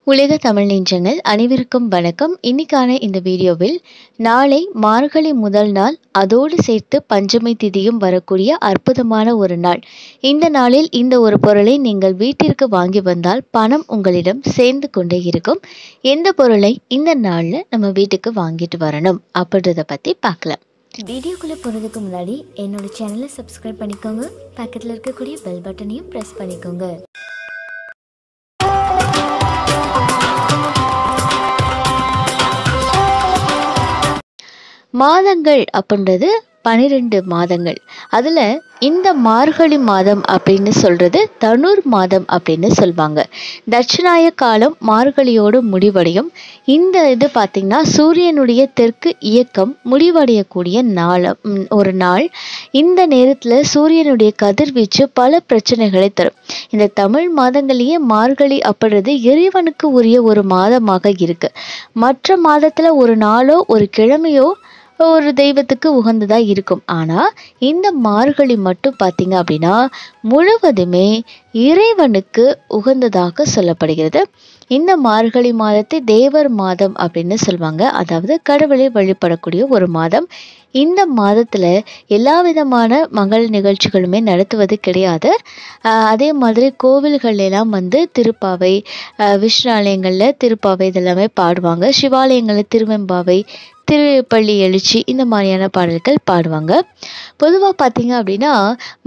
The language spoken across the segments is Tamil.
உலக தமிழ் நெஞ்சங்கள் அனைவருக்கும் வணக்கம். இன்னைக்கான இந்த வீடியோவில் நாளை மார்கழி முதல் நாள், அதோடு சேர்த்து பஞ்சமி திதியும் வரக்கூடிய அற்புதமான ஒரு நாள். இந்த நாளில் இந்த ஒரு பொருளை நீங்கள் வீட்டிற்கு வாங்கி வந்தால் பணம் உங்களிடம் சேர்ந்து கொண்டே இருக்கும். எந்த பொருளை இந்த நாளில் நம்ம வீட்டுக்கு வாங்கிட்டு வரணும் அப்படின்றத பற்றி பார்க்கலாம். வீடியோக்குள்ளே போகிறதுக்கு முன்னாடி என்னோட சேனலை சப்ஸ்கிரைப் பண்ணிக்கோங்க. பக்கத்தில் இருக்கக்கூடிய பெல் பட்டனையும் ப்ரெஸ் பண்ணிக்கோங்க. மாதங்கள் அப்படின்றது 12 மாதங்கள். அதில் இந்த மார்கழி மாதம் அப்படின்னு சொல்கிறது தனுர் மாதம் அப்படின்னு சொல்லுவாங்க. தட்சிணாய காலம் மார்கழியோடு முடிவடையும். இந்த இது பார்த்திங்கன்னா சூரியனுடைய தெற்கு இயக்கம் முடிவடையக்கூடிய ஒரு நாள். இந்த நேரத்தில் சூரியனுடைய கதிர்வீச்சு பல பிரச்சனைகளை தரும். இந்த தமிழ் மாதங்களையே மார்கழி அப்படின்றது இறைவனுக்கு உரிய ஒரு மாதமாக இருக்கு. மற்ற மாதத்தில் ஒரு நாளோ ஒரு கிழமையோ ஒரு தெய்வத்துக்கு உகந்ததா இருக்கும். ஆனா இந்த மார்கழி மட்டும் பார்த்தீங்க அப்படின்னா முழுவதுமே இறைவனுக்கு உகந்ததாக சொல்லப்படுகிறது. இந்த மார்கழி மாதத்தை தேவர் மாதம் அப்படின்னு சொல்லுவாங்க. அதாவது கடவுளை வழிபடக்கூடிய ஒரு மாதம். இந்த மாதத்துல எல்லா விதமான மங்கள நிகழ்ச்சிகளுமே நடத்துவது கிடையாது. அதே மாதிரி கோவில்கள் எல்லாம் திருப்பாவை, விஷ்ணு ஆலயங்கள்ல திருப்பாவை இதெல்லாமே பாடுவாங்க. சிவாலயங்கள்ல திருவெம்பாவை, திருப்பள்ளி எழுச்சி இந்த மாதிரியான பாடல்கள் பாடுவாங்க. பொதுவாக பார்த்தீங்க அப்படின்னா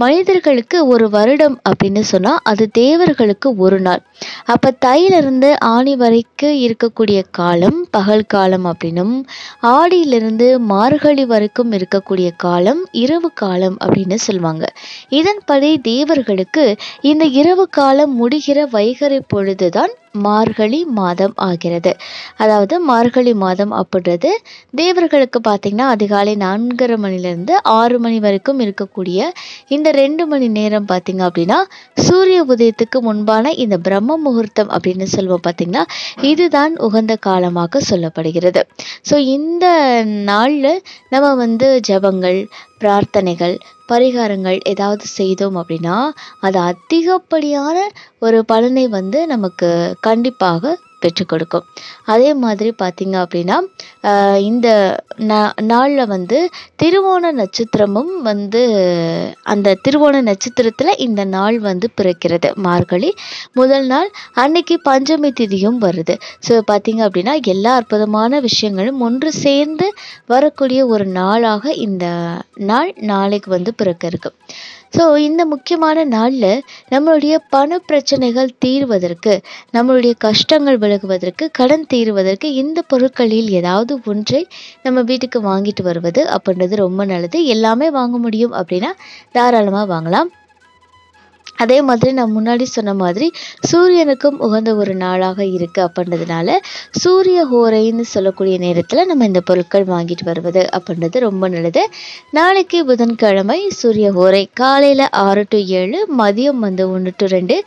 மனிதர்களுக்கு ஒரு வருடம் அப்படின்னு சொன்னால் அது தேவர்களுக்கு ஒரு நாள். அப்போ தையிலிருந்து ஆணி வரைக்கும் இருக்கக்கூடிய காலம் பகல் காலம் அப்படின்னும், ஆடியிலிருந்து மார்கழி வரைக்கும் இருக்கக்கூடிய காலம் இரவு காலம் அப்படின்னு சொல்லுவாங்க. இதன்படி தேவர்களுக்கு இந்த இரவு காலம் முடிகிற வைகறை பொழுதுதான் மார்கழி மாதம் ஆகிறது. அதாவது மார்கழி மாதம் அப்படின்றது தேவர்களுக்கு பார்த்தீங்கன்னா அதிகாலை 4:30 மணிலேருந்து 6 மணி வரைக்கும் இருக்கக்கூடிய இந்த 2 மணி நேரம் பார்த்தீங்க அப்படின்னா சூரிய உதயத்துக்கு முன்பான இந்த பிரம்ம முகூர்த்தம் அப்படின்னு சொல்லுவோம் பார்த்தீங்கன்னா, இதுதான் உகந்த காலமாக சொல்லப்படுகிறது. ஸோ இந்த நாளில் நம்ம ஜபங்கள், பிரார்த்தனைகள், பரிகாரங்கள் ஏதாவது செய்தோம் அப்படின்னா அது அதிகப்படியான ஒரு பலனை நமக்கு கண்டிப்பாக பெற்றுக் கொடுக்கும். அதே மாதிரி பார்த்தீங்க அப்படின்னா இந்த நாளில் திருவோண நட்சத்திரமும் அந்த திருவோண நட்சத்திரத்தில் இந்த நாள் பிறக்கிறது. மார்கழி முதல் நாள் அன்னைக்கு பஞ்சமி திதியும் வருது. ஸோ பார்த்தீங்க அப்படின்னா எல்லா அற்புதமான விஷயங்களும் ஒன்று சேர்ந்து வரக்கூடிய ஒரு நாளாக இந்த நாளைக்கு பிறக்க இருக்கு. ஸோ இந்த முக்கியமான நாளில் நம்மளுடைய பண பிரச்சனைகள் தீர்வதற்கு, நம்மளுடைய கஷ்டங்கள் விலகுவதற்கு, கடன் தீர்வதற்கு இந்த பொருட்களில் ஏதாவது ஒன்றை நம்ம வீட்டுக்கு வாங்கிட்டு வருவது அப்படின்றது ரொம்ப நல்லது. எல்லாமே வாங்க முடியும் அப்படின்னா தாராளமாக வாங்கலாம். அதே மாதிரி நான் முன்னாடி சொன்ன மாதிரி சூரியனுக்கும் உகந்த ஒரு நாளாக இருக்குது அப்படின்றதுனால சூரிய ஹோரைன்னு சொல்லக்கூடிய நேரத்தில் நம்ம இந்த பொருட்கள் வாங்கிட்டு வருவது அப்படின்றது ரொம்ப நல்லது. நாளைக்கு புதன்கிழமை சூரிய ஹோரை காலையில் 6 to 7, மதியம் 1 to 2,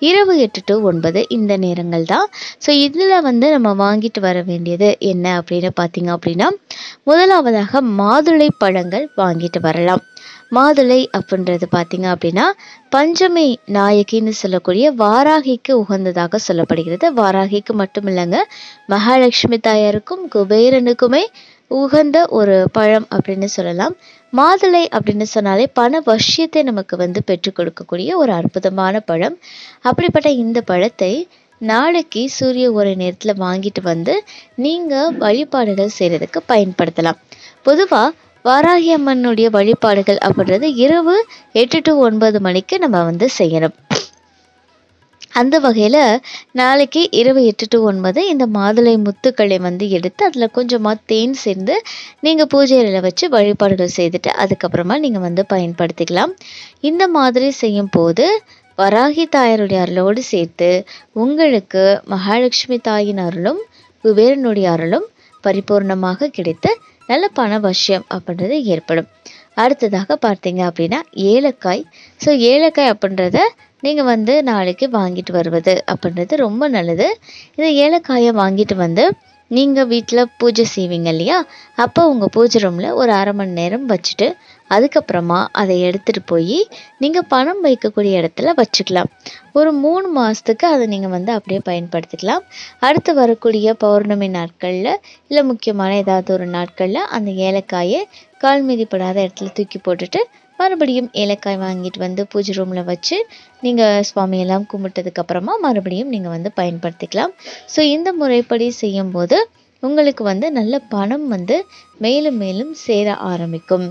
இரவு 8 to 9 இந்த நேரங்கள் தான். ஸோ இதில் நம்ம வாங்கிட்டு வர வேண்டியது என்ன அப்படின்னு பார்த்தீங்க அப்படின்னா, முதலாவதாக மாதுளை பழங்கள் வாங்கிட்டு வரலாம். மாதுளை அப்படின்றது பார்த்தீங்க அப்படின்னா பஞ்சமி நாயகின்னு சொல்லக்கூடிய வாராகிக்கு உகந்ததாக சொல்லப்படுகிறது. வாராகிக்கு மட்டும் இல்லைங்க, மகாலட்சுமி தாயாருக்கும் குபேரனுக்குமே உகந்த ஒரு பழம் அப்படின்னு சொல்லலாம். மாதுளை அப்படின்னு சொன்னாலே பண வசியத்தை நமக்கு பெற்றுக் கொடுக்கக்கூடிய ஒரு அற்புதமான பழம். அப்படிப்பட்ட இந்த பழத்தை நாளைக்கு சூரிய ஒரு நேரத்தில் வாங்கிட்டு நீங்கள் வழிபாடுகள் செய்கிறதுக்கு பயன்படுத்தலாம். பொதுவாக வாராகி அம்மனுடைய வழிபாடுகள் அப்படின்றது இரவு 8 to 9 மணிக்கு நம்ம செய்யணும். அந்த வகையில் நாளைக்கு இரவு 8 to 9 இந்த மாதுளை முத்துக்களை எடுத்து அதில் கொஞ்சமாக தேன் சேர்ந்து நீங்கள் பூஜையில் வச்சு வழிபாடுகள் செய்துட்டு அதுக்கப்புறமா நீங்கள் பயன்படுத்திக்கலாம். இந்த மாதிரி செய்யும் போது வராகி தாயாருடைய அருளோடு சேர்த்து உங்களுக்கு மகாலட்சுமி தாயின் அருளும் குபேரனுடைய அருளும் பரிபூர்ணமாக கிடைத்து நல்ல பண வசியம் அப்படின்றது ஏற்படும். அடுத்ததாக பார்த்தீங்க அப்படின்னா ஏலக்காய். ஸோ ஏலக்காய் அப்படின்றத நீங்கள் நாளைக்கு வாங்கிட்டு வருவது அப்படின்றது ரொம்ப நல்லது. இந்த ஏலக்காயை வாங்கிட்டு நீங்கள் வீட்டில் பூஜை செய்வீங்க இல்லையா, அப்போ உங்கள் பூஜை ரூமில் ஒரு 1/2 மணி நேரம் வச்சுட்டு அதுக்கப்புறமா அதை எடுத்துகிட்டு போய் நீங்கள் பணம் வைக்கக்கூடிய இடத்துல வச்சுக்கலாம். ஒரு 3 மாதத்துக்கு அதை நீங்கள் வந்து அப்படியே பயன்படுத்திக்கலாம். அடுத்து வரக்கூடிய பௌர்ணமி நாட்களில் இல்லை முக்கியமான ஏதாவது ஒரு நாட்களில் அந்த ஏலக்காயை கால் மிதிப்படாத இடத்துல தூக்கி போட்டுட்டு மறுபடியும் ஏலக்காய் வாங்கிட்டு வந்து பூஜை ரூமில் வச்சு நீங்கள் சுவாமியெல்லாம் கும்பிட்டதுக்கப்புறமா மறுபடியும் நீங்கள் வந்து பயன்படுத்திக்கலாம். ஸோ இந்த முறைப்படி செய்யும்போது உங்களுக்கு வந்து நல்ல பணம் வந்து மேலும் மேலும் சேர ஆரம்பிக்கும்.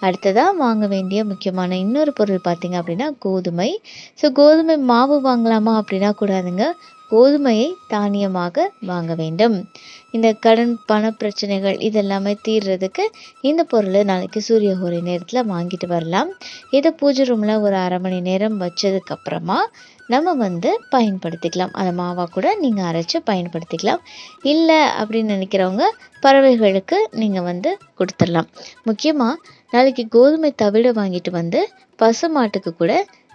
அடுத்ததாக வாங்க வேண்டிய முக்கியமான இன்னொரு பொருள் பார்த்தீங்க அப்படின்னா கோதுமை. ஸோ கோதுமை மாவு வாங்கலாமா அப்படின்னா கூடாதுங்க, கோதுமையை தானியமாக வாங்க வேண்டும். இந்த கடன் பண பிரச்சனைகள் இதெல்லாமே தீர்றதுக்கு இந்த பொருளை நாளைக்கு சூரிய ஹோரை நேரத்தில் வாங்கிட்டு வரலாம். இதை பூஜை ரூமில் ஒரு 1/2 மணி நேரம் வச்சதுக்கப்புறமா நம்ம வந்து பயன்படுத்திக்கலாம். அதை மாவாக கூட நீங்கள் அரைச்சி பயன்படுத்திக்கலாம். இல்லை அப்படின்னு நினைக்கிறவங்க பறவைகளுக்கு நீங்கள் வந்து கொடுத்துடலாம். முக்கியமாக நாளைக்கு கோதுமை தவிட வாங்கிட்டு வந்து பசுமாட்டுக்கு கூட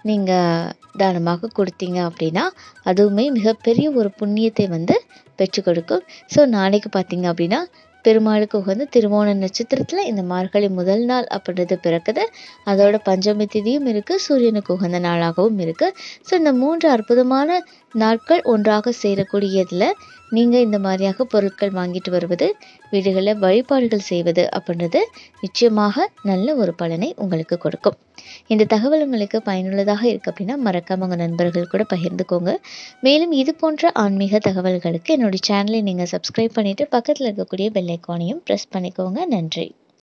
நீங்கள் தானமாக கொடுத்தீங்க அப்படின்னா அதுவுமே மிகப்பெரிய ஒரு புண்ணியத்தை வந்து பெற்றுக் கொடுக்கும். ஸோ நாளைக்கு பார்த்தீங்க அப்படின்னா பெருமாளுக்கு உகந்த திருவோண நட்சத்திரத்தில் இந்த மார்கழி முதல் நாள் அப்படின்றது பிறக்குது. அதோட பஞ்சமி திதியும் இருக்குது, சூரியனுக்கு உகந்த நாளாகவும் இருக்குது. ஸோ இந்த 3 அற்புதமான நாட்கள் ஒன்றாக சேரக்கூடியதில் நீங்கள் இந்த மாதிரியாக பொருட்கள் வாங்கிட்டு வருவது, வீடுகளில் வழிபாடுகள் செய்வது அப்படின்றது நிச்சயமாக நல்ல ஒரு பலனை உங்களுக்கு கொடுக்கும். இந்த தகவல் உங்களுக்கு பயனுள்ளதாக இருக்குது அப்படின்னா மறக்காம உங்கள் நண்பர்கள் கூட பகிர்ந்துக்கோங்க. மேலும் இது போன்ற ஆன்மீக தகவல்களுக்கு என்னுடைய சேனலை நீங்கள் சப்ஸ்கிரைப் பண்ணிவிட்டு பக்கத்தில் இருக்கக்கூடிய பெல் ஐக்கானையும் ப்ரெஸ் பண்ணிக்கோங்க. நன்றி.